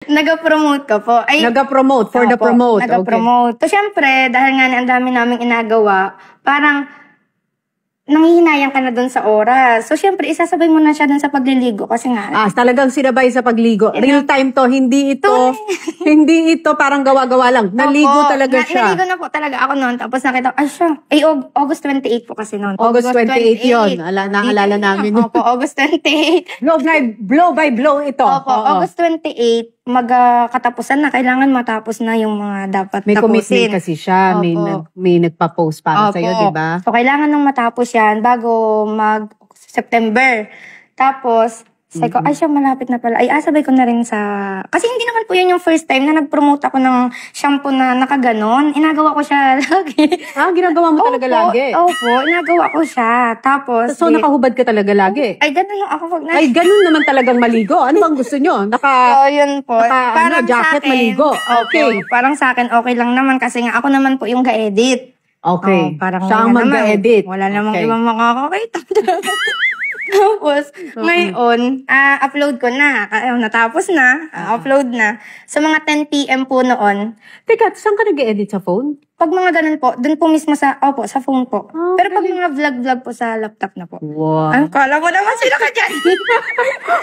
Nag-promote ka po. Ay, Nag-promote, for the promote. Nag-promote. Okay. So, syempre, dahil nga ang dami naming inagawa, parang nanghihinayang ka na dun sa oras. So, syempre, isasabay mo na siya dun sa pagliligo kasi nga. Talagang sinabay sa pagligo. Real time to, hindi ito parang gawa-gawa lang. Naligo talaga siya. Naligo na po talaga ako noon. Tapos nakita ko, siya. August 28 po kasi noon. August 28 yun. Naalala namin. Opo, August 28. Blow by blow ito. Opo, August 28. Magkatapusan na. Kailangan matapos na yung mga dapat may tapusin. May commitment kasi siya. May nagpa-post para sa'yo, di ba? So, kailangan nang matapos yan bago mag-September. Tapos, sabi ko, siya malapit na pala. Sabay ko na rin sa... Kasi hindi naman po yun yung first time na nag-promote ako ng shampoo na nakaganon. Inagawa ko siya lagi. Ginagawa mo talaga lagi? Opo, inagawa ko siya. Tapos... So, nakahubad ka talaga lagi? Ganun ako pag... Ganun naman talagang maligo. Ano bang gusto nyo? Yun po. Parang jacket akin, maligo. Okay. Parang sa akin, okay lang naman. Kasi nga, ako naman po yung ga-edit. Okay. Siya ang mag-edit. Wala namang ibang makakakita. Tapos, ngayon, upload ko na. Natapos na. Upload na. Sa mga 10 p.m. po noon. Teka, saan ka nag-edit sa phone? Pag mga ganun po, dun po mismo sa phone po. Pero pag mga vlog po sa laptop na po. Wow. Kala mo naman sila ka dyan.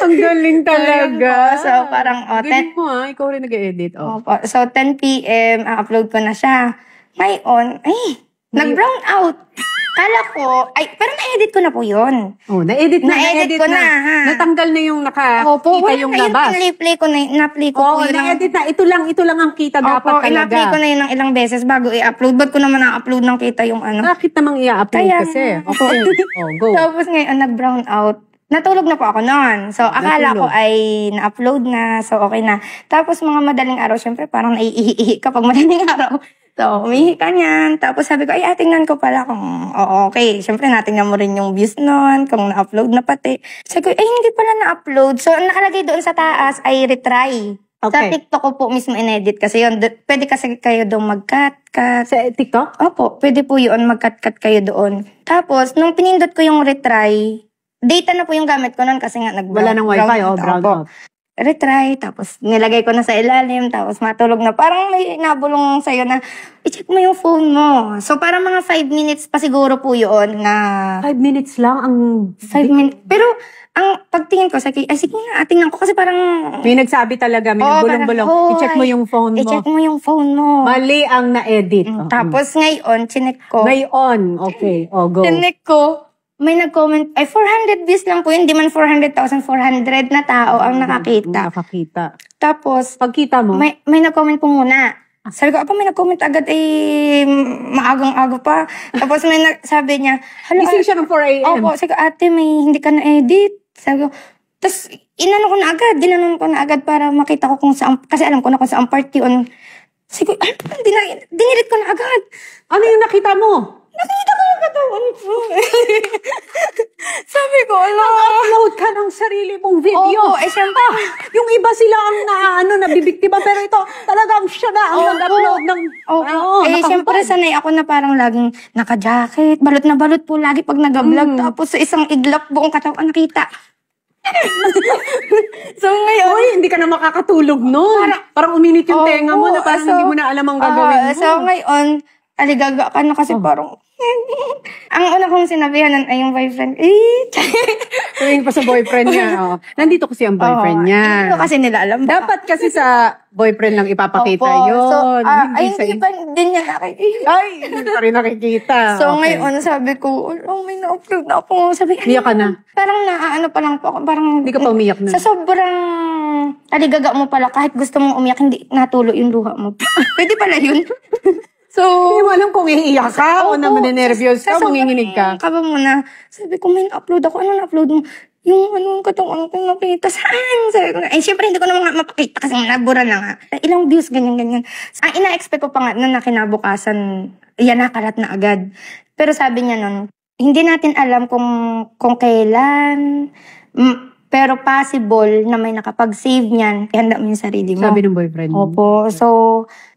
Ang galing talaga. So, parang, galing mo ikaw rin nag-edit. So, 10 p.m., upload ko na siya. Ngayon, nag-brown out. Kala ko, pero na-edit ko na po yun. Na-edit ko na. Natanggal na yung nakakita yung labas. Na-play ko po yun. Na-edit na. Ito lang ang kita dapat talaga. Na-play ko na yun ng ilang beses bago i-upload. Ba't ko naman na-upload ng kita yung ano? Bakit namang i-upload kasi? Okay. Go. Tapos ngayon, nag-brown out. Natulog na po ako noon. So, akala ko ay na-upload na. So, okay na. Tapos mga madaling araw, syempre parang naiihi kapag madaling araw. So, umihi ka niyan. Tapos sabi ko, tingnan ko pala kung okay. Siyempre, natingnan mo rin yung views nun, kung na-upload na pati. Sabi ko, hindi pala na-upload. So, ang nakalagay doon sa taas ay retry. Okay. Sa TikTok ko po mismo in-edit kasi yun. Pwede kasi kayo doon mag-cut. Sa TikTok? Opo, pwede po yun, mag-cut kayo doon. Tapos, nung pinindot ko yung retry, data na po yung gamit ko nun kasi nga wala ng wifi, brown out. Retry, tapos nilagay ko na sa ilalim, tapos matulog na. Parang may nabulong sa'yo na, i-check mo yung phone mo. So, parang mga 5 minutes pa siguro po yun na... 5 minutes lang ang... 5 minutes. Pero, ang pagtingin ko, sige nga, tingnan ko kasi parang... May nagsabi talaga, may nagbulong-bulong. I-check mo yung phone mo. I-check mo yung phone mo. Mali ang na-edit. Tapos ngayon, chinek ko. Ngayon, okay. Go. Chinek ko. May nag-comment, 400 views lang po yun, di man 400,000, 400 na tao ang nakakita. Tapos, pagkita mo? May nag-comment po muna. Sabi ko, may nag-comment agad, maagang-aga pa. Tapos sabi niya, gising siya ng 4 a.m. Opo, sabi ko, ate, hindi ka na-edit. Sabi ko, tapos, dinanon ko na agad para makita ko kung saan, kasi alam ko na kung saan part yun. Sabi ko, dinilit ko na agad. Ano yung nakita mo? Nakita ko yung katawan ko. Sabi ko, upload ka ng sarili mong video. Opo, syempre. Yung iba sila ang nabibiktima, pero ito, talagang siya na ang nag-upload ng... syempre, sanay ako na parang laging naka-jacket, balot na balot po lagi pag nag-vlog. Tapos sa isang iglap buong katawan nakita. So ngayon... hindi ka na makakatulog nun. Parang uminit yung tenga mo na parang hindi mo na alam ang gagawin mo. So ngayon, aligaga ka na kasi parang... Ang una kong sinabihan ay yung boyfriend. Tuwing pa sa boyfriend niya. Nandito kasi ang boyfriend niya. Hindi kasi nila alam. Dapat kasi sa boyfriend lang ipapakita yun. So, hindi pa din niya nakikita. Hindi pa rin nakikita. So ngayon, sabi ko, may na-upload na ako. Sabi, umiyak ka na? Parang pa lang po ako. Parang, hindi ka pa umiyak na? Sa sobrang aligaga mo pala, kahit gusto mong umiyak, hindi natulo yung luha mo. Pwede pala yun. So, hindi mo alam kung iiyak ka o na maninervyos ka, manginginig ka. Kaba mo na, sabi ko, may na-upload ako. Ano na-upload mo? Yung katong kong nakita. Saan? Sabi ko, syempre hindi ko naman mapakita kasi nabura na nga. Ilang views, ganyan. Ang ina-expect ko pa nga na kinabukasan, yan nakalat na agad. Pero sabi niya nun, hindi natin alam kung kailan, Pero possible na may nakapag-save niyan, ihanda mo yung sarili mo. Sabi ng boyfriend mo. Opo. So,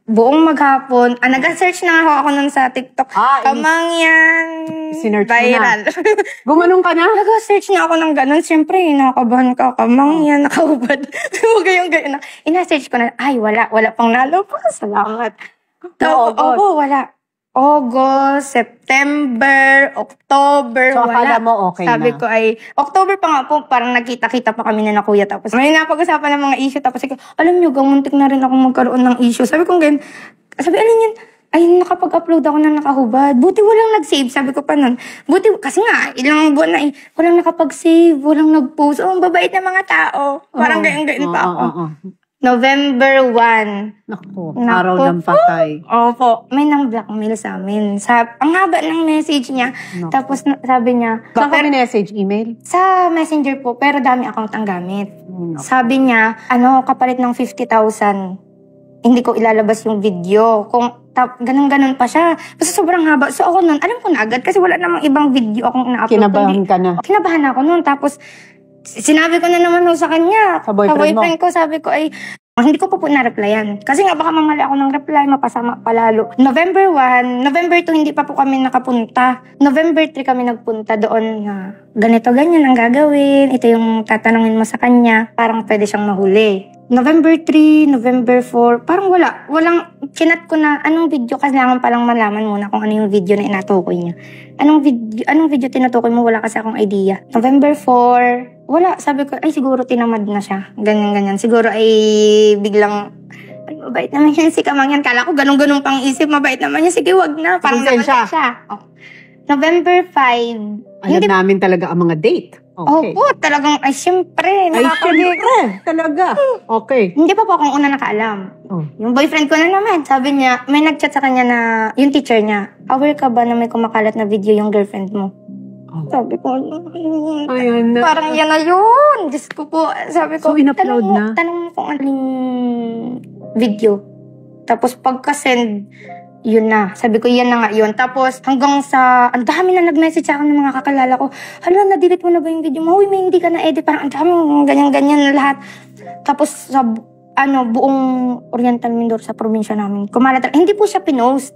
buong maghapon, nag-search na ako nun sa TikTok. Kamangyan Sinearch mo na. viral. Gumanong ka na? Nag-search na ako ng ganun. Siyempre, nakakabahan ka. Kamangyan, nakahubad. Yung ganyan. Ina-search ko na, ay, wala pang nalabas. Salamat. Opo, wala. August, September, October, So, akala wala. mo okay Sabi na? ko ay, October pa nga po, parang nagkita-kita pa kami na kuya. Tapos may napag-usapan ng mga issue. Tapos alam nyo, gamuntik na rin ako magkaroon ng issue. Sabi ko ganyan, alin yan? Ay, nakapag-upload ako na nakahubad. Buti walang nag-save, sabi ko pa nun. Buti, kasi nga, ilang buwan na walang nakapag-save, walang nag-post. Oh, ang babait na mga tao. Parang ganyan pa ako. November 1. Naku, araw ng patay. Opo, may nang blackmail sa amin. Ang haba ng message niya. Naku. Tapos sabi niya, Saan ka message? Email? sa messenger po, pero dami account ang gamit. Naku. Sabi niya, kapalit ng 50,000. Hindi ko ilalabas yung video. Kung ganun-ganun pa siya. Basta sobrang haba. So ako nun, alam ko na agad kasi wala namang ibang video akong ina-upload. Kinabahan ka na. Kinabahan ako nun. Tapos, sinabi ko na naman sa kanya. Sa boyfriend ko, sabi ko ay, hindi ko po na-replyan. Kasi nga baka mamali ako ng reply, mapasama palalo. November 1, November 2, hindi pa po kami nakapunta. November 3 kami nagpunta doon na ganito, ganyan ang gagawin. Ito yung tatanungin mo sa kanya. Parang pwede siyang mahuli. November 3, November 4, parang walang, kinat ko na, anong video, kailangan palang malaman muna kung ano yung video na inatukoy niya. Anong video tinutukoy mo, wala kasi akong idea. November 4, wala, sabi ko, ay siguro tinamad na siya. Ganyan. Siguro ay biglang, ay mabait naman yan si Kamangyan. Kala ko ganun-ganun pang isip, mabait naman yan. Sige, wag na. Parang naman siya. Oh. November 5. Alam namin talaga ang mga date. Okay. Opo, talagang, ay siyempre, talaga. Okay. Hindi pa po akong una nakaalam. Oh. Yung boyfriend ko na naman, sabi niya, may nag-chat sa kanya na, yung teacher niya, aware ka ba na may kumakalat na video yung girlfriend mo? Oh. Sabi ko, Ayun na. parang yan na yun. Diyos ko po, sabi ko, So, in-upload na? Tanong mo kung anong video. Tapos pagka-send, yun na. Sabi ko, yan na nga yun. Tapos, hanggang sa, ang dami na nag-message sa akin ng mga kakalala ko, hala, na-delete mo na ba yung video mo? Uy, may hindi ka na-edit. Parang ang dami, ganyan-ganyan lahat. Tapos, sa, buong Oriental Mindoro sa probinsya namin, kumalat. Hindi po siya pinost.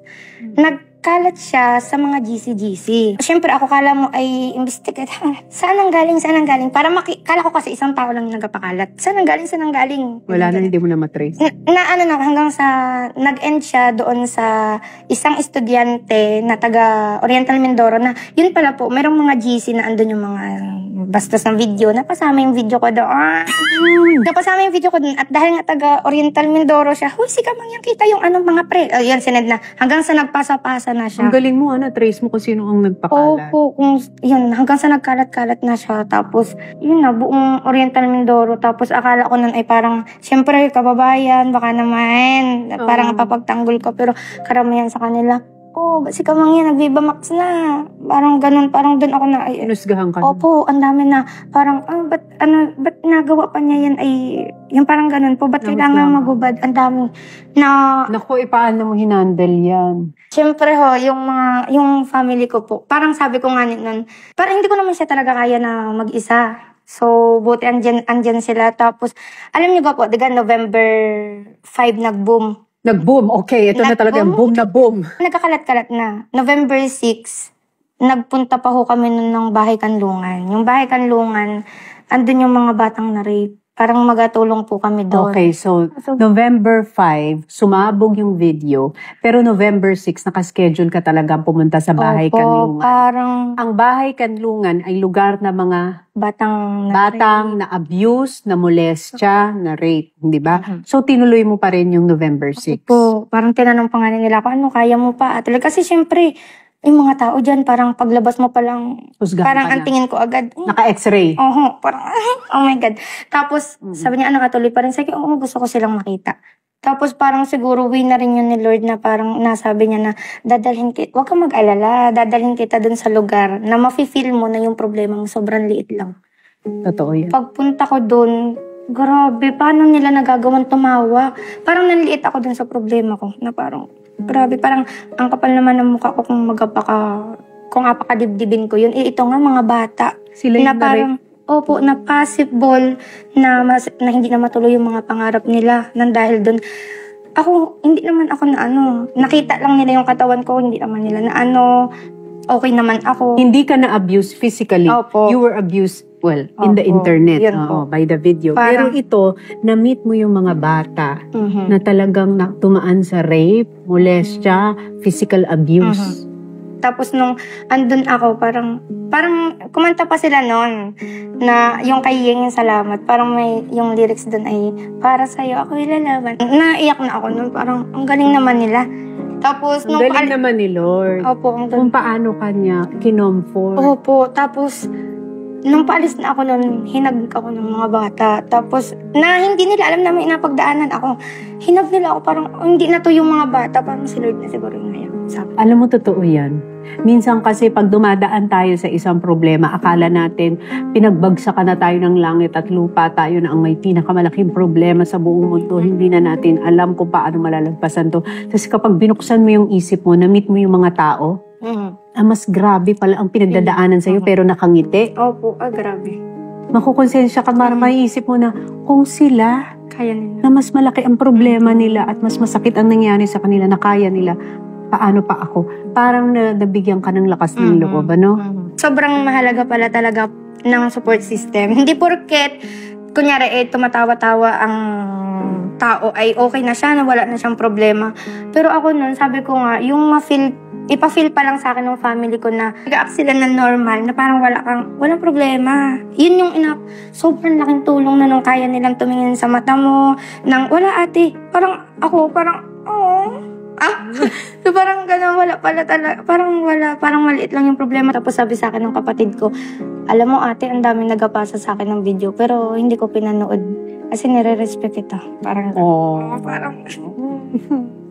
Nagkalat siya sa mga GC-GC. Siyempre, ako kala mo ay investigate. Saan ang galing? Para kala ko kasi isang tao lang yung nagpapakalat. Saan ang galing? Wala na, hindi mo na matrace. Hanggang sa nag-end siya doon sa isang estudyante na taga Oriental Mindoro na yun pala po, merong mga GC na andun yung mga bastos ng video. Napasama yung video ko doon. Napasama yung video ko doon. At dahil nga taga Oriental Mindoro siya, huy, si Kamangyan, kita yung mga pre. Yan, sined na. Hanggang sa nagpasa-pasa na siya. Ang galing mo, trace mo kung sino ang nagpakalat. Opo, yun, hanggang sa nagkalat-kalat na siya. Tapos, yun na, buong Oriental Mindoro. Tapos, akala ko nun ay parang, siyempre, kababayan, baka naman, parang papagtanggol ko. Pero, karamihan sa kanila, si Kamangyan, nag-Viva-Max na. Parang ganun, parang dun ako na, Inusgahan ka na. opo, ang dami na, parang, ba't nagawa pa niya yan ay, yung parang ganun po, ba't kailangan magubad? Ang dami na, Naku, paano mo hinandle yan? siyempre yung family ko po, parang sabi ko nga nun, parang hindi ko naman siya talaga kaya na mag-isa. So, buti andyan sila. Tapos, alam niyo ba po, diga November 5 nag-boom. Nag-boom. Okay, ito na talaga yung boom na boom. Nagkakalat-kalat na. November 6, nagpunta pa ho kami nun ng Bahay Kanlungan. Yung Bahay Kanlungan, andun yung mga batang na-rape. Parang magatulong po kami doon. Okay, so November 5, sumabog yung video. Pero November 6, nakaschedule ka talagang pumunta sa Bahay Opo, Kanlungan. parang Ang Bahay Kanlungan ay lugar na mga batang na abuse, na molestya, na rape, di ba? So tinuloy mo pa rin yung November 6. po, parang tinanong pa nga nila ako, kaya mo pa? Kasi syempre, yung mga tao dyan, parang paglabas mo palang, Husgahan parang ka na. ang tingin ko agad, Naka-x-ray. parang, oh my God. Tapos, sabi niya, katuloy pa rin. Sabi ko, gusto ko silang makita. Tapos parang siguro win na rin yun ni Lord na parang nasabi niya na dadalhin kita, huwag kang mag-alala, dadalhin kita dun sa lugar na mafe-feel mo na yung problema mo sobrang liit lang. Totoo yan. Pagpunta ko dun, grabe, paano nila nagagawang tumawa? Parang nanliit ako dun sa problema ko na parang, grabe, parang ang kapal naman ng mukha ko kung apakadibdibin ko yun. Ito nga mga bata. Sila Na yung parang, opo, na possible na hindi na matuloy yung mga pangarap nila nang dahil doon. Ako, hindi naman ako na nakita lang nila yung katawan ko, hindi naman nila na okay naman ako. Hindi ka na-abuse physically. Opo. You were abused, in the Opo. internet. Yun Oo, po. by the video. Pero Parang- ito, na-meet mo yung mga bata Mhm. na talagang tumaan sa rape, molestia, physical abuse. Tapos nung andun ako, parang kumanta pa sila noon na yung kay Yeng yung salamat. Parang may yung lyrics doon ay para sa'yo ako ilalaban. Naiyak na ako noon. Parang ang galing naman nila. Tapos Ang galing naman ni Lord. Opo, Kung paano kanya kinomfort. Opo, tapos nung paalis na ako noon, hinag ako ng mga bata. Tapos na hindi nila alam na may napagdaanan ako. Hinag nila ako, parang hindi na to yung mga bata. Parang si Lord na siguro yung ngayon. Sabi. Alam mo, totoo yan. Minsan kasi pag dumadaan tayo sa isang problema, akala natin pinagbagsakan na tayo ng langit at lupa, tayo na ang may pinakamalaking problema sa buong mundo. Hindi na natin alam kung paano malalagpasan to. Kasi kapag binuksan mo yung isip mo, na-meet mo yung mga tao, mas grabe pala ang pinagdadaanan sa'yo pero nakangiti. Opo, grabe. Makukonsensya ka, maiisip mo na kung sila Kaya nila. na mas malaki ang problema nila at mas masakit ang nangyari sa kanila na kaya nila, paano pa ako? Parang nabigyan ka ng lakas ng loob, ano? Sobrang mahalaga pala talaga ng support system. Hindi porket, kunyari, tumatawa-tawa ang tao ay okay na siya, na wala na siyang problema. Pero ako nun, sabi ko nga, yung ipa-feel pa lang sa akin ng family ko na nag-act sila na normal, na parang walang problema. Yun yung sobrang laking tulong na nung kaya nilang tumingin sa mata mo, nang wala ate, parang so parang gano'n, wala pala talaga, parang maliit lang yung problema. Tapos sabi sa akin ng kapatid ko, alam mo ate, ang daming nagapasa sa akin ng video, pero hindi ko pinanood. Kasi nire-respect kita. Parang, parang,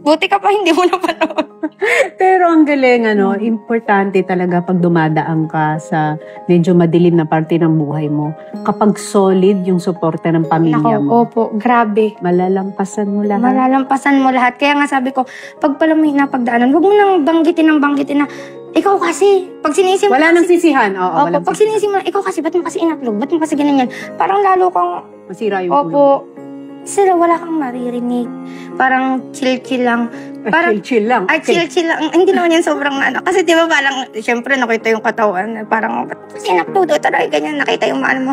buti ka pa, hindi mo napanood. Pero ang galing, importante talaga pag dumadaan ka sa medyo madilim na parte ng buhay mo. Kapag solid yung suporta ng pamilya mo, Opo, grabe. malalampasan mo lahat. Malalampasan mo lahat. Kaya nga sabi ko, pag pala may napagdaanan, huwag mo nang banggitin na, ikaw kasi, pag sinisi mo, Wala nang sisihan. Oo, opo, walang pag sinisi mo, ikaw kasi, ba't mo kasi in-upload? Ba't mo kasi ganyan yan? Parang lalo kang, masira yung ulo. opo, sila wala kang maririnig. Parang chill-chill lang. Parang, Chill lang. chill-chill lang. Hindi naman yan sobrang Kasi di ba parang, syempre nakita yung katawan. Parang, ba't mo kasi in-upload? O taray, ganyan, nakita yung mo.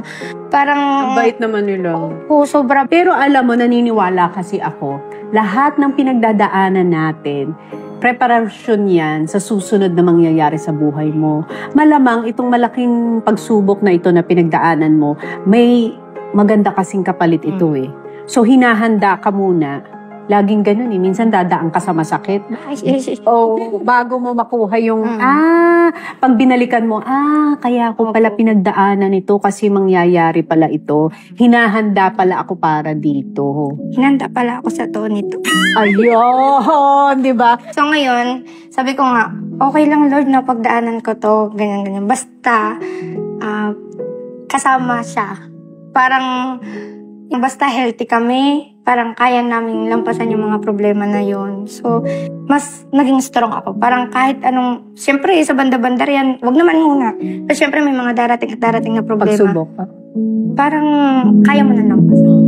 Parang, Ang bait naman nila. opo, sobra. Pero alam mo, naniniwala kasi ako, lahat ng pinagdadaanan natin, preparasyon yan sa susunod na mangyayari sa buhay mo. Malamang itong malaking pagsubok na ito na pinagdaanan mo, may maganda kasing kapalit ito eh. So hinahanda ka muna. Laging ganun eh. Minsan dadaan ka sa masakit. Bago mo makuha yung, pag binalikan mo, kaya ako pala pinagdaanan ito kasi mangyayari pala ito. Hinahanda pala ako para dito. Hinanda pala ako sa to nito. Ayun, di ba? So ngayon, sabi ko nga, okay lang Lord na pagdaanan ko to, ganyan-ganyan. Basta, kasama siya. Parang, basta healthy kami, parang kaya namin lampasan yung mga problema na yon. So, mas naging strong ako. Parang kahit anong, siyempre sa banda-banda yan, wag naman muna. Pero siyempre may mga darating at darating na problema. Pagsubok. Parang kaya mo na lampasan.